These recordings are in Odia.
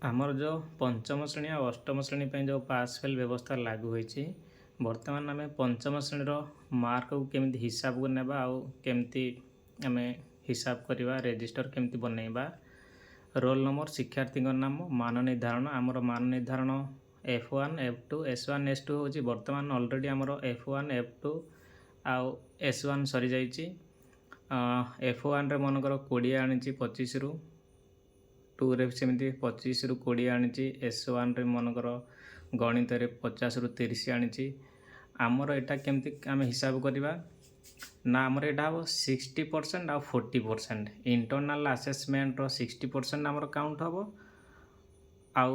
ଆମର ଯେଉଁ ପଞ୍ଚମ ଶ୍ରେଣୀ ଆଉ ଅଷ୍ଟମ ଶ୍ରେଣୀ ପାଇଁ ଯେଉଁ ପାସ୍ ଫେଲ୍ ବ୍ୟବସ୍ଥା ଲାଗୁ ହୋଇଛି, ବର୍ତ୍ତମାନ ଆମେ ପଞ୍ଚମ ଶ୍ରେଣୀର ମାର୍କକୁ କେମିତି ହିସାବକୁ ନେବା ଆଉ କେମିତି ଆମେ ହିସାବ କରିବା, ରେଜିଷ୍ଟର କେମିତି ବନେଇବା, ରୋଲ୍ ନମ୍ବର, ଶିକ୍ଷାର୍ଥୀଙ୍କ ନାମ, ମାନ ନିର୍ଦ୍ଧାରଣ। ଆମର ମାନ ନିର୍ଦ୍ଧାରଣ F1, F2, S1, S2 ହେଉଛି ବର୍ତ୍ତମାନ ଅଲରେଡ଼ି ଆମର F1, F2 ଆଉ S1 ସରିଯାଇଛି। F1ରେ ମନେକର 20 ଆଣିଛି 25ରୁ, 2ରେ ସେମିତି 25ରୁ 20 ଆଣିଛି, S1ରେ ମନେକର ଗଣିତରେ 50ରୁ 30 ଆଣିଛି। ଆମର ଏଇଟା କେମିତି ଆମେ ହିସାବ କରିବା ନା, ଆମର ଏଇଟା ହେବ 60% ଆଉ 40%। ଇଣ୍ଟରନାଲ୍ ଆସେସମେଣ୍ଟର 60% ଆମର କାଉଣ୍ଟ ହେବ ଆଉ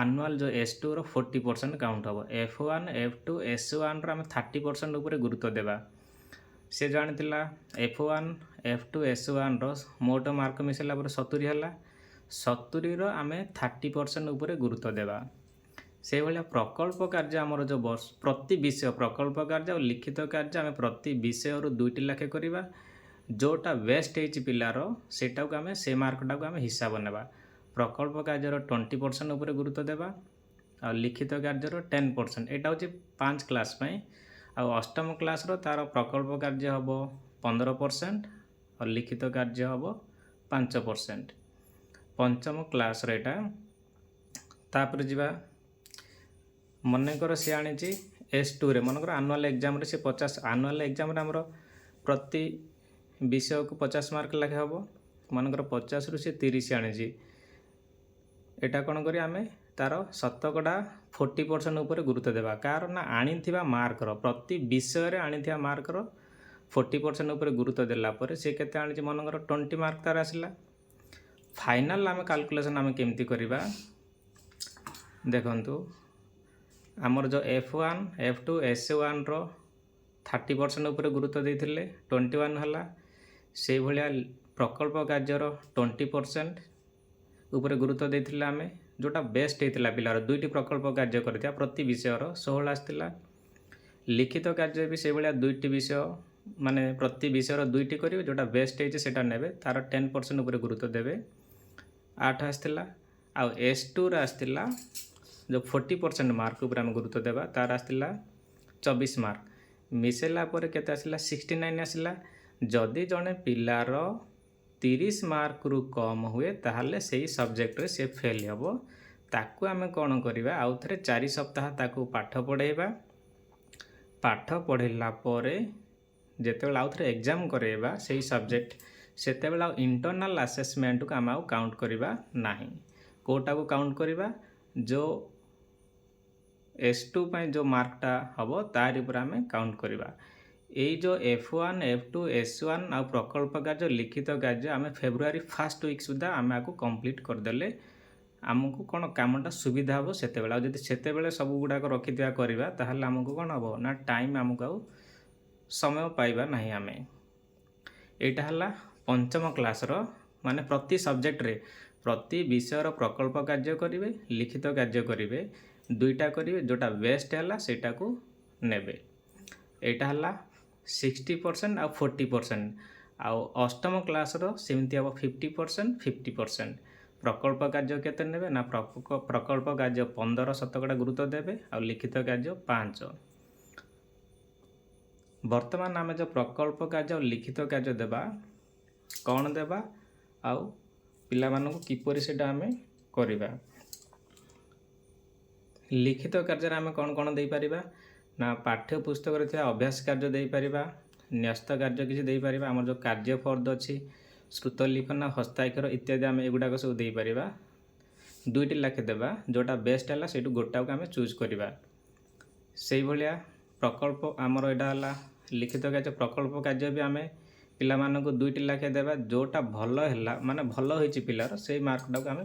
ଆନୁଆଲ୍ ଯେଉଁ S2ର 40% କାଉଣ୍ଟ ହେବ। F1, F2, S1ର ଆମେ 30% ଉପରେ ଗୁରୁତ୍ୱ ଦେବା। ସେ ଜାଣିଥିଲା F1, F2, S1ର ମୋଟ ମାର୍କ ମିଶାଇଲା ପରେ 70 ହେଲା। 70ର ଆମେ 30% ଉପରେ ଗୁରୁତ୍ୱ ଦେବା। ସେଇଭଳିଆ ପ୍ରକଳ୍ପ କାର୍ଯ୍ୟ ଆମର ଯେଉଁ ପ୍ରତି ବିଷୟ ପ୍ରକଳ୍ପ କାର୍ଯ୍ୟ ଆଉ ଲିଖିତ କାର୍ଯ୍ୟ ଆମେ ପ୍ରତି ବିଷୟରୁ 2ଟି ଲେଖେ କରିବା। ଯେଉଁଟା ବେଷ୍ଟ ହେଇଛି ପିଲାର ସେଇଟାକୁ ଆମେ ସେ ମାର୍କଟାକୁ ଆମେ ହିସାବ ନେବା। ପ୍ରକଳ୍ପ କାର୍ଯ୍ୟର 20% ଉପରେ ଗୁରୁତ୍ୱ ଦେବା ଆଉ ଲିଖିତ କାର୍ଯ୍ୟର 10%। ଏଇଟା ହେଉଛି 5 କ୍ଲାସ୍ ପାଇଁ। ଆଉ ଅଷ୍ଟମ କ୍ଲାସ୍ର ତା'ର ପ୍ରକଳ୍ପ କାର୍ଯ୍ୟ ହେବ 15% ଆଉ ଲିଖିତ କାର୍ଯ୍ୟ ହେବ 5%। ପଞ୍ଚମ କ୍ଲାସ୍ର ଏଇଟା। ତାପରେ ଯିବା, ମନେକର ସେ ଆଣିଛି S2ରେ, ମନେକର ଆନୁଆଲ୍ ଏକ୍ଜାମ୍ରେ ସେ 50, ଆନୁଆଲ୍ ଏକ୍ଜାମ୍ରେ ଆମର ପ୍ରତି ବିଷୟକୁ 50 ମାର୍କ ଲେଖା ହେବ। ମନେକର 50ରୁ ସେ 30 ଆଣିଛି। ଏଇଟା କ'ଣ କରିବା, ଆମେ ତା'ର ଶତକଡ଼ା 40% ଉପରେ ଗୁରୁତ୍ୱ ଦେବା। କାହାର ନା ଆଣିଥିବା ମାର୍କର, ପ୍ରତି ବିଷୟରେ ଆଣିଥିବା ମାର୍କର 40% ଉପରେ ଗୁରୁତ୍ୱ ଦେଲା ପରେ ସେ କେତେ ଆଣିଛି, ମନେକର 20 ମାର୍କ ତା'ର ଆସିଲା। ଫାଇନାଲ୍ ଆମେ କାଲକୁଲେସନ୍ ଆମେ କେମିତି କରିବା ଦେଖନ୍ତୁ। ଆମର ଯେଉଁ F1, F2, S1ର 30% ଉପରେ ଗୁରୁତ୍ୱ ଦେଇଥିଲେ, 21 ହେଲା। ସେଇଭଳିଆ ପ୍ରକଳ୍ପ କାର୍ଯ୍ୟର 20% ଉପରେ ଗୁରୁତ୍ୱ ଦେଇଥିଲେ ଆମେ, ଯେଉଁଟା ବେଷ୍ଟ ହେଇଥିଲା ପିଲାର। 2ଟି ପ୍ରକଳ୍ପ କାର୍ଯ୍ୟ କରିଥିବା ପ୍ରତି ବିଷୟର 16 ଆସିଥିଲା। ଲିଖିତ କାର୍ଯ୍ୟ ବି ସେଇଭଳିଆ 2ଟି ବିଷୟ, ମାନେ ପ୍ରତି ବିଷୟର 2ଟି କରିବେ, ଯେଉଁଟା ବେଷ୍ଟ ହେଇଛି ସେଇଟା ନେବେ, ତା'ର 10% ଉପରେ ଗୁରୁତ୍ୱ ଦେବେ, 8 ଆସିଥିଲା। ଆଉ S2ରେ ଆସିଥିଲା ଯେଉଁ 40% ମାର୍କ ଉପରେ ଆମେ ଗୁରୁତ୍ୱ ଦେବା, ତା'ର ଆସିଥିଲା 24 ମାର୍କ। ମିଶାଇଲା ପରେ କେତେ ଆସିଲା, 69 ଆସିଲା। ଯଦି ଜଣେ ପିଲାର 30 ମାର୍କରୁ କମ୍ ହୁଏ ତାହେଲେ ସେଇ ସବଜେକ୍ଟରେ ସେ ଫେଲ୍ ହେବ। ତାକୁ ଆମେ କ'ଣ କରିବା, ଆଉ ଥରେ 4 ସପ୍ତାହ ତାକୁ ପାଠ ପଢ଼ାଇବା। ପାଠ ପଢ଼ାଇଲା ପରେ ଯେତେବେଳେ ଆଉ ଥରେ ଏକ୍ଜାମ୍ କରାଇବା ସେଇ ସବଜେକ୍ଟ, ସେତେବେଳେ ଆଉ ଇଣ୍ଟରନାଲ୍ ଆସେସମେଣ୍ଟକୁ ଆମେ ଆଉ କାଉଣ୍ଟ କରିବା ନାହିଁ। କେଉଁଟାକୁ କାଉଣ୍ଟ କରିବା, ଯେଉଁ S2 ପାଇଁ ଯେଉଁ ମାର୍କଟା ହେବ ତାରି ଉପରେ ଆମେ କାଉଣ୍ଟ କରିବା। ଏଇ ଯେଉଁ F1, F2, S1 ଆଉ ପ୍ରକଳ୍ପ କାର୍ଯ୍ୟ, ଲିଖିତ କାର୍ଯ୍ୟ ଆମେ ଫେବୃଆରୀ 1st ୱିକ୍ ସୁଦ୍ଧା ଆମେ ଆକୁ କମ୍ପ୍ଲିଟ୍ କରିଦେଲେ ଆମକୁ କ'ଣ କାମଟା ସୁବିଧା ହେବ ସେତେବେଳେ। ଆଉ ଯଦି ସେତେବେଳେ ସବୁଗୁଡ଼ାକ ରଖିଥିବା କରିବା ତାହେଲେ ଆମକୁ କ'ଣ ହେବ ନା, ଟାଇମ୍ ଆମକୁ ଆଉ ସମୟ ପାଇବା ନାହିଁ ଆମେ। ଏଇଟା ହେଲା ପଞ୍ଚମ କ୍ଲାସ୍ର, ମାନେ ପ୍ରତି ସବଜେକ୍ଟରେ ପ୍ରତି ବିଷୟର ପ୍ରକଳ୍ପ କାର୍ଯ୍ୟ କରିବେ, ଲିଖିତ କାର୍ଯ୍ୟ କରିବେ, 2ଟା କରିବେ, ଯେଉଁଟା ବେଷ୍ଟ ହେଲା ସେଇଟାକୁ ନେବେ। ଏଇଟା ହେଲା 60% ଆଉ 40%। ଆଉ ଅଷ୍ଟମ କ୍ଲାସ୍ର ସେମିତି ହେବ 50%, 50%। ପ୍ରକଳ୍ପ କାର୍ଯ୍ୟ କେତେ ନେବେ ନା, ପ୍ରକଳ୍ପ କାର୍ଯ୍ୟ 15% ଗୁରୁତ୍ୱ ଦେବେ ଆଉ ଲିଖିତ କାର୍ଯ୍ୟ 5। ବର୍ତ୍ତମାନ ଆମେ ଯେଉଁ ପ୍ରକଳ୍ପ କାର୍ଯ୍ୟ ଆଉ ଲିଖିତ କାର୍ଯ୍ୟ ଦେବା, କ'ଣ ଦେବା ଆଉ ପିଲାମାନଙ୍କୁ କିପରି ସେଇଟା ଆମେ କରିବା। ଲିଖିତ କାର୍ଯ୍ୟରେ ଆମେ କ'ଣ କ'ଣ ଦେଇପାରିବା ନା, ପାଠ୍ୟ ପୁସ୍ତକରେ ଥିବା ଅଭ୍ୟାସ କାର୍ଯ୍ୟ ଦେଇପାରିବା, ନ୍ୟସ୍ତ କାର୍ଯ୍ୟ କିଛି ଦେଇପାରିବା। ଆମର ଯେଉଁ କାର୍ଯ୍ୟ ଫର୍ଦ୍ଦ ଅଛି, ଶ୍ରୁତ ଲିଖନ, ହସ୍ତାକ୍ଷର ଇତ୍ୟାଦି, ଆମେ ଏଗୁଡ଼ାକ ସବୁ ଦେଇପାରିବା। 2ଟି ଲେଖେ ଦେବା, ଯେଉଁଟା ବେଷ୍ଟ ହେଲା ସେଇଠୁ ଗୋଟାକୁ ଆମେ ଚୁଜ୍ କରିବା। ସେଇଭଳିଆ ପ୍ରକଳ୍ପ, ଆମର ଏଇଟା ହେଲା ଲିଖିତ କାର୍ଯ୍ୟ। ପ୍ରକଳ୍ପ କାର୍ଯ୍ୟ ବି ଆମେ ପିଲାମାନଙ୍କୁ 2ଟି ଲେଖେ ଦେବା। ଯେଉଁଟା ଭଲ ହେଲା, ମାନେ ଭଲ ହୋଇଛି ପିଲାର, ସେଇ ମାର୍କଟାକୁ ଆମେ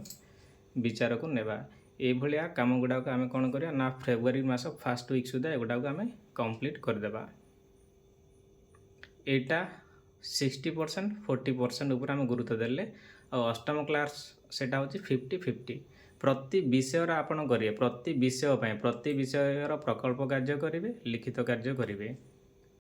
ବିଚାରକୁ ନେବା। ଏଇଭଳିଆ କାମ ଗୁଡ଼ାକ ଆମେ କ'ଣ କରିବା ନା, ଫେବୃଆରୀ ମାସ 1st ୱିକ୍ ସୁଦ୍ଧା ଏଗୁଡ଼ାକୁ ଆମେ କମ୍ପ୍ଲିଟ୍ କରିଦେବା। ଏଇଟା 60%, 40% ଉପରେ ଆମେ ଗୁରୁତ୍ୱ ଦେଲେ। ଆଉ ଅଷ୍ଟମ କ୍ଲାସ୍ ସେଇଟା ହେଉଛି 50-50। ପ୍ରତି ବିଷୟର ଆପଣ କରିବେ, ପ୍ରତି ବିଷୟ ପାଇଁ ପ୍ରତି ବିଷୟର ପ୍ରକଳ୍ପ କାର୍ଯ୍ୟ କରିବେ, ଲିଖିତ କାର୍ଯ୍ୟ କରିବେ।